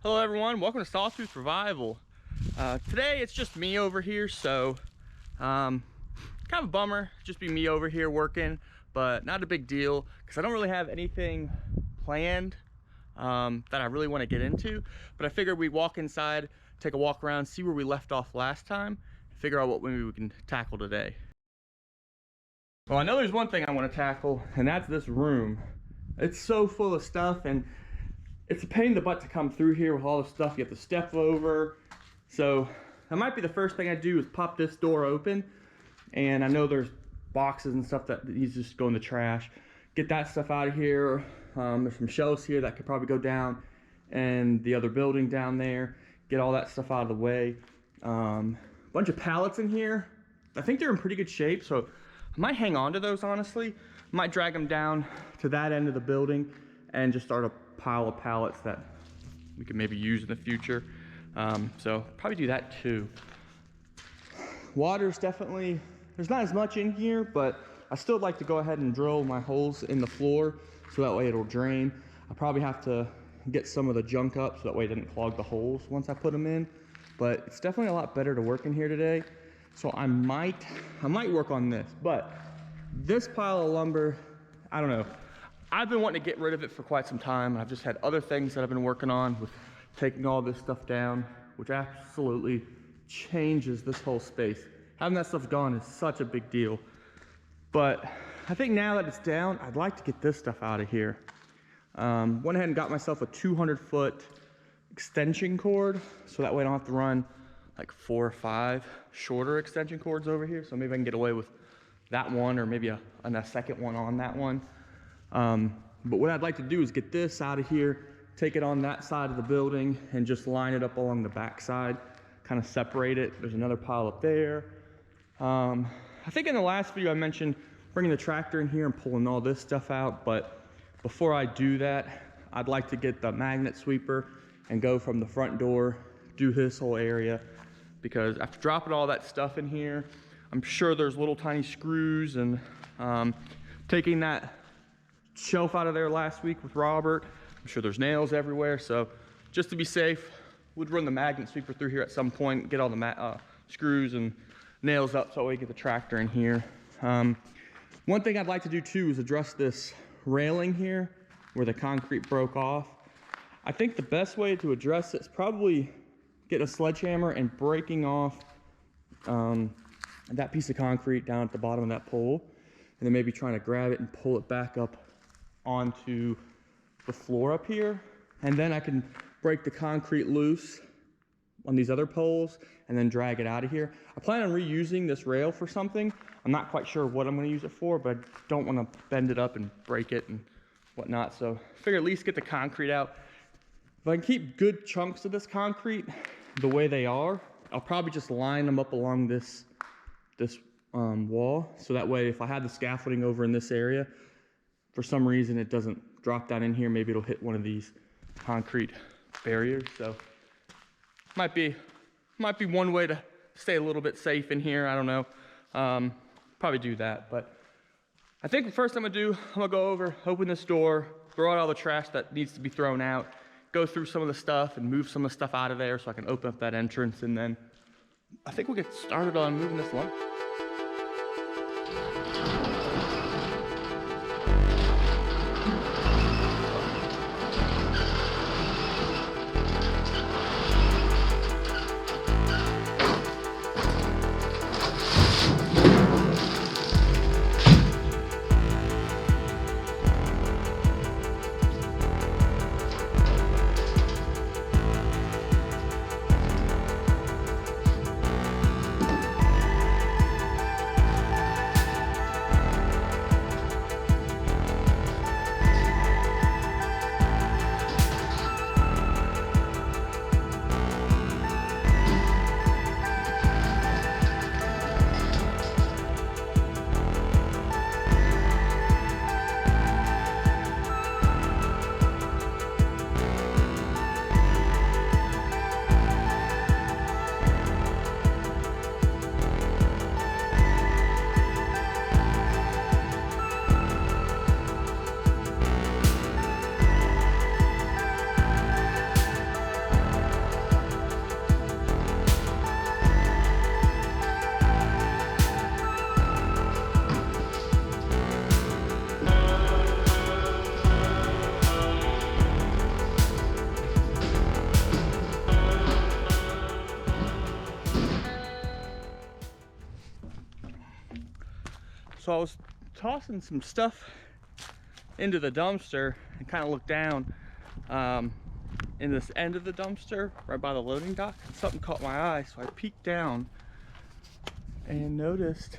Hello everyone, welcome to Sawtooth Revival. Today it's just me over here, so kind of a bummer, just be me over here working, but not a big deal because I don't really have anything planned that I really want to get into. But I figured we'd walk inside, take a walk around, see where we left off last time, figure out what maybe we can tackle today. Well, I know there's one thing I want to tackle, and that's this room. It's so full of stuff, and it's a pain in the butt to come through here with all the stuff you have to step over. So that might be the first thing I do is pop this door open. And I know there's boxes and stuff that needs to just go in the trash. Get that stuff out of here. There's some shelves here that could probably go down and the other building down there. Get all that stuff out of the way. Bunch of pallets in here. I think they're in pretty good shape, so I might hang on to those, honestly. Might drag them down to that end of the building and just start a pile of pallets that we could maybe use in the future. So probably do that too. Water's definitely, there's not as much in here, but I still like to go ahead and drill my holes in the floor so that way it'll drain. I probably have to get some of the junk up so that way it doesn't clog the holes once I put them in. But it's definitely a lot better to work in here today. So I might work on this, but this pile of lumber, I don't know. I've been wanting to get rid of it for quite some time, and I've just had other things that I've been working on with taking all this stuff down, which absolutely changes this whole space. Having that stuff gone is such a big deal. But I think now that it's down, I'd like to get this stuff out of here. Went ahead and got myself a 200-foot extension cord, so that way I don't have to run like 4 or 5 shorter extension cords over here. So maybe I can get away with that one, or maybe a second one on that one. But what I'd like to do is get this out of here, take it on that side of the building, and just line it up along the back side, kind of separate it. There's another pile up there. I think in the last video I mentioned bringing the tractor in here and pulling all this stuff out, but before I do that, I'd like to get the magnet sweeper and go from the front door, do this whole area, because after dropping all that stuff in here, I'm sure there's little tiny screws, and taking that shelf out of there last week with Robert, I'm sure there's nails everywhere. So just to be safe, we'd run the magnet sweeper through here at some point, get all the screws and nails up so we get the tractor in here. One thing I'd like to do too is address this railing here where the concrete broke off. I think the best way to address it is probably getting a sledgehammer and breaking off that piece of concrete down at the bottom of that pole, and then maybe trying to grab it and pull it back up onto the floor up here. And then I can break the concrete loose on these other poles and then drag it out of here. I plan on reusing this rail for something. I'm not quite sure what I'm going to use it for, but I don't want to bend it up and break it and whatnot. So I figure at least get the concrete out. If I can keep good chunks of this concrete the way they are, I'll probably just line them up along this wall. So that way if I had the scaffolding over in this area, for some reason it doesn't drop down in here, maybe it'll hit one of these concrete barriers. So might be one way to stay a little bit safe in here. I don't know. Probably do that. But I think the first thing I'm gonna do, I'm gonna go over, open this door, throw out all the trash that needs to be thrown out, go through some of the stuff and move some of the stuff out of there so I can open up that entrance, and then I think we'll get started on moving this lumber. So I was tossing some stuff into the dumpster and kind of looked down in this end of the dumpster right by the loading dock, and something caught my eye. So I peeked down and noticed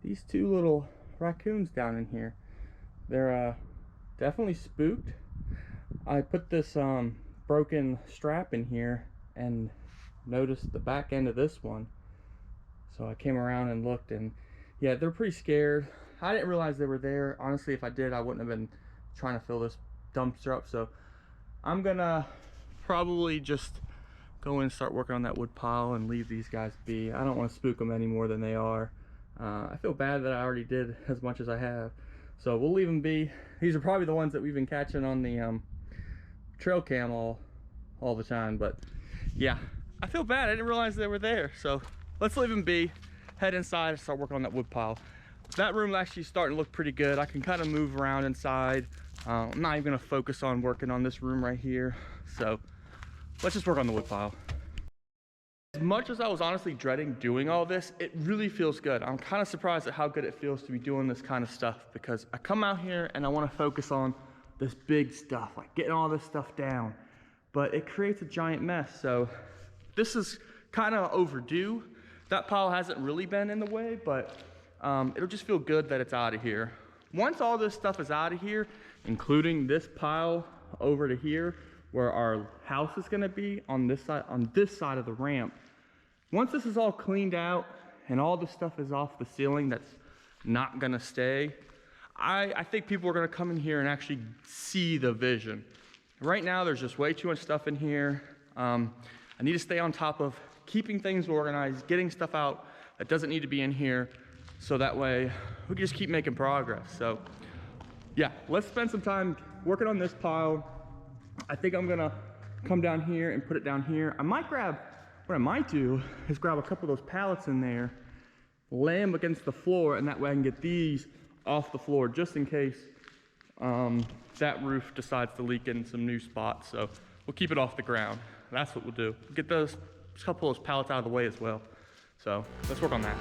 these two little raccoons down in here. They're definitely spooked. I put this broken strap in here and noticed the back end of this one. So I came around and looked, and yeah, they're pretty scared. I didn't realize they were there. Honestly, if I did, I wouldn't have been trying to fill this dumpster up. So I'm gonna probably just go in and start working on that wood pile and leave these guys be. I don't want to spook them any more than they are. I feel bad that I already did as much as I have. So we'll leave them be. These are probably the ones that we've been catching on the trail cam all the time. But yeah, I feel bad. I didn't realize they were there. So let's leave them be. Head inside and start working on that wood pile. That room actually starting to look pretty good. I can kind of move around inside. I'm not even gonna focus on working on this room right here. So let's just work on the wood pile. As much as I was honestly dreading doing all this, it really feels good. I'm kind of surprised at how good it feels to be doing this kind of stuff, because I come out here and I want to focus on this big stuff, like getting all this stuff down, but it creates a giant mess. So this is kind of overdue. That pile hasn't really been in the way, but it'll just feel good that it's out of here. Once all this stuff is out of here, including this pile over to here, where our house is gonna be on this side of the ramp. Once this is all cleaned out and all the stuff is off the ceiling that's not gonna stay, I think people are gonna come in here and actually see the vision. Right now, there's just way too much stuff in here. I need to stay on top of keeping things organized, getting stuff out that doesn't need to be in here, so that way we can just keep making progress. So yeah, let's spend some time working on this pile. I think I'm gonna come down here and put it down here. What I might do is grab a couple of those pallets in there, lay them against the floor, and that way I can get these off the floor just in case that roof decides to leak in some new spots. So we'll keep it off the ground. That's what we'll do. Get those couple of those pallets out of the way as well. So let's work on that.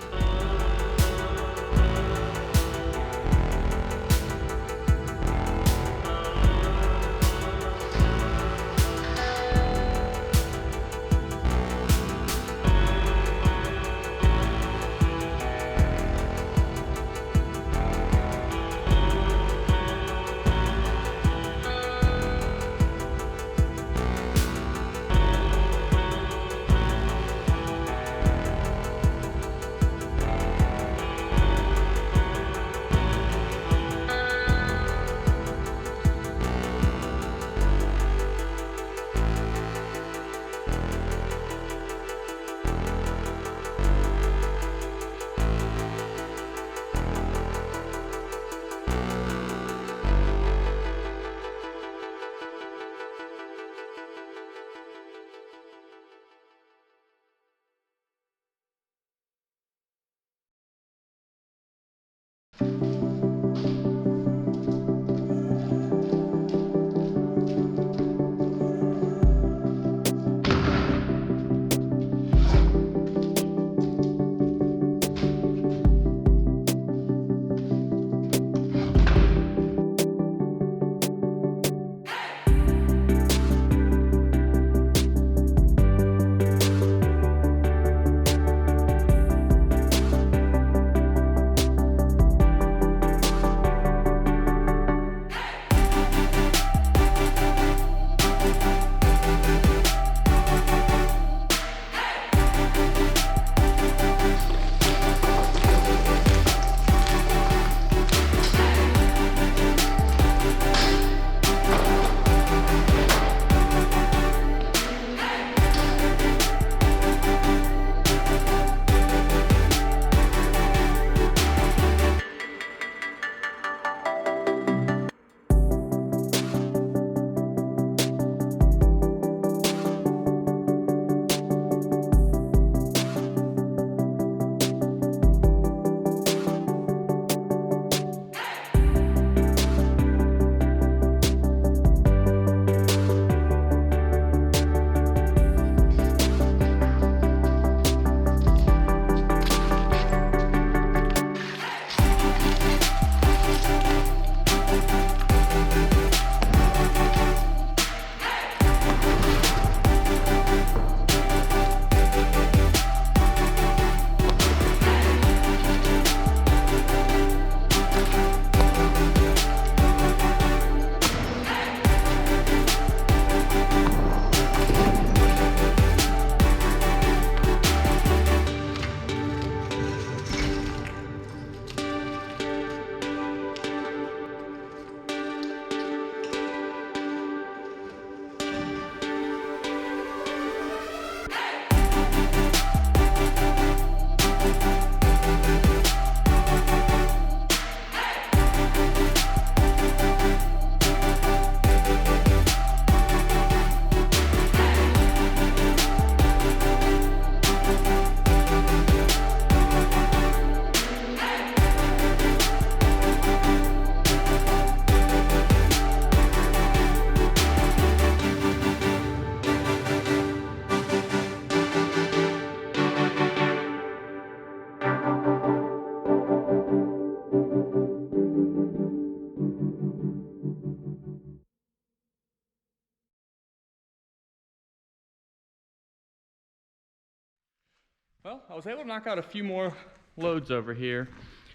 Well, I was able to knock out a few more loads over here,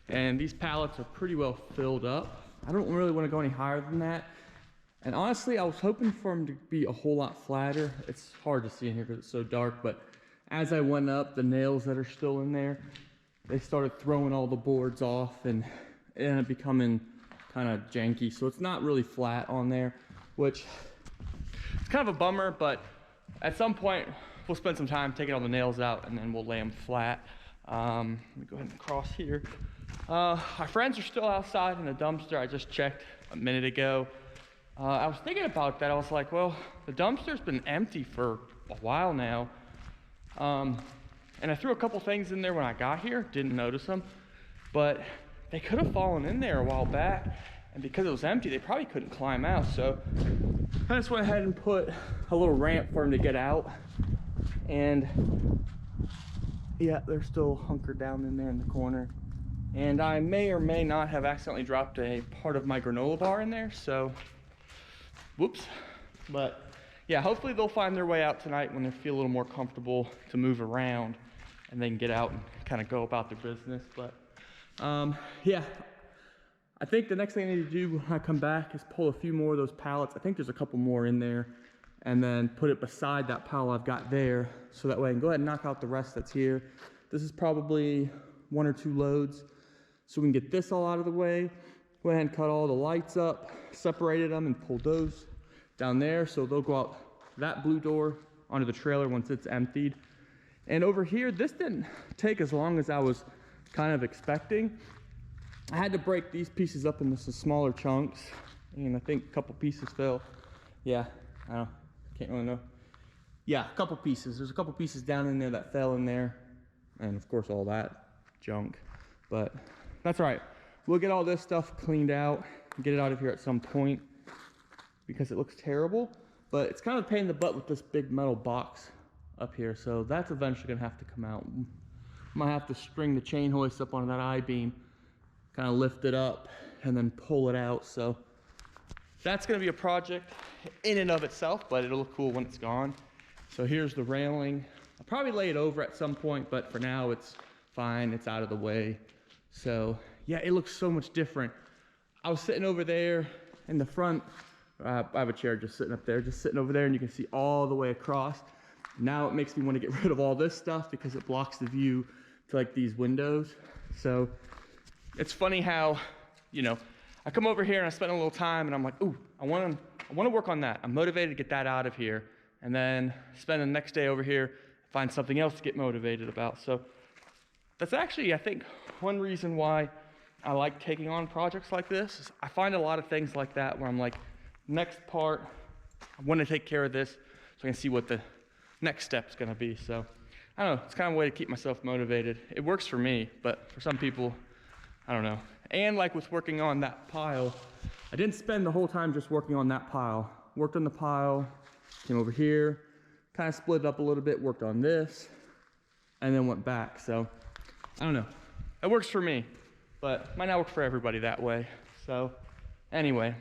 and these pallets are pretty well filled up. I don't really want to go any higher than that. And honestly, I was hoping for them to be a whole lot flatter. It's hard to see in here because it's so dark, but as I went up, the nails that are still in there, they started throwing all the boards off and it ended up becoming kind of janky. So it's not really flat on there, which is kind of a bummer, but at some point, we'll spend some time taking all the nails out and then we'll lay them flat. Let me go ahead and cross here. Our friends are still outside in the dumpster. I just checked a minute ago. I was thinking about that. I was like, well, the dumpster's been empty for a while now. And I threw a couple things in there when I got here, didn't notice them, but they could have fallen in there a while back. And because it was empty, they probably couldn't climb out. So I just went ahead and put a little ramp for them to get out. And yeah, they're still hunkered down in there in the corner. And I may or may not have accidentally dropped a part of my granola bar in there, so whoops. But yeah, hopefully they'll find their way out tonight when they feel a little more comfortable to move around and they can get out and kind of go about their business. But yeah, I think the next thing I need to do when I come back is pull a few more of those pallets. I think there's a couple more in there, and then put it beside that pile I've got there, so that way I can go ahead and knock out the rest that's here. This is probably 1 or 2 loads, so we can get this all out of the way. Go ahead and cut all the lights up, separated them, and pulled those down there, so they'll go out that blue door onto the trailer once it's emptied. And over here, this didn't take as long as I was kind of expecting. I had to break these pieces up into some smaller chunks, and I think a couple pieces fell. Yeah, I don't know. Can't really know. Yeah, a couple pieces. There's a couple pieces down in there that fell in there. And of course all that junk. But that's all right. We'll get all this stuff cleaned out and get it out of here at some point because it looks terrible. But it's kind of a pain in the butt with this big metal box up here. So that's eventually gonna have to come out. Might have to string the chain hoist up onto that I-beam, kind of lift it up and then pull it out. So that's gonna be a project in and of itself, but it'll look cool when it's gone. So here's the railing. I'll probably lay it over at some point, but for now it's fine, it's out of the way. So yeah, it looks so much different. I was sitting over there in the front. I have a chair just sitting up there, just sitting over there, and you can see all the way across. Now it makes me want to get rid of all this stuff because it blocks the view to like these windows. So it's funny how, you know, I come over here and I spend a little time and I'm like, ooh, I want to work on that. I'm motivated to get that out of here. And then spend the next day over here, find something else to get motivated about. So that's actually, I think, one reason why I like taking on projects like this. Is I find a lot of things like that where I'm like, next part, I want to take care of this so I can see what the next step's going to be. So I don't know, it's kind of a way to keep myself motivated. It works for me, but for some people, I don't know. And like with working on that pile, I didn't spend the whole time just working on that pile. Worked on the pile, came over here, kind of split it up a little bit, worked on this, and then went back. So I don't know. It works for me, but might not work for everybody that way. So anyway,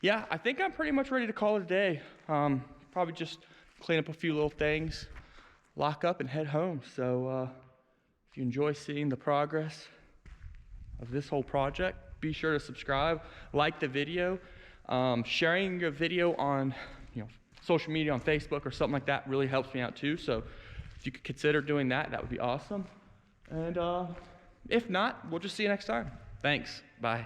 yeah, I think I'm pretty much ready to call it a day. Probably just clean up a few little things, lock up, and head home. So if you enjoy seeing the progress of this whole project, be sure to subscribe, like the video. Sharing your video on social media, on Facebook or something like that really helps me out too. So if you could consider doing that, that would be awesome. And if not, we'll just see you next time. Thanks. Bye.